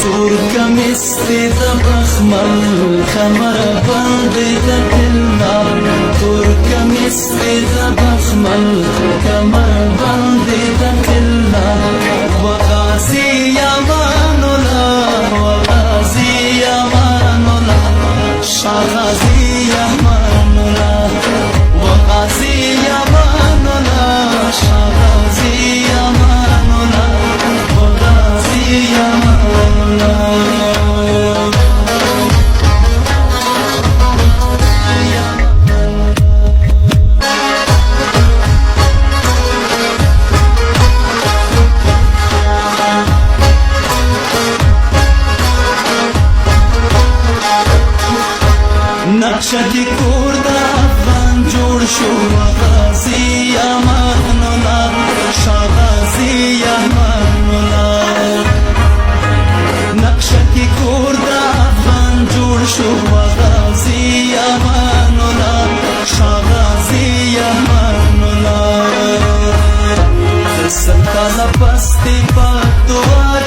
تور کمیس دی د بخمل کمر باندې د دلدار تور کمیس دی د بخمل کمر باندې د دلدار وغازی امان الله وغازی امان الله شغازی امان الله وغازی امان الله شغازی امان الله وغازی امان الله نقشه کی کور د افغان جوړ شو غازی امان الله شغازی امان الله نقشه کی کور د افغان جوړ شو غازی امان الله شغازی امان الله سکاله پستی په دوار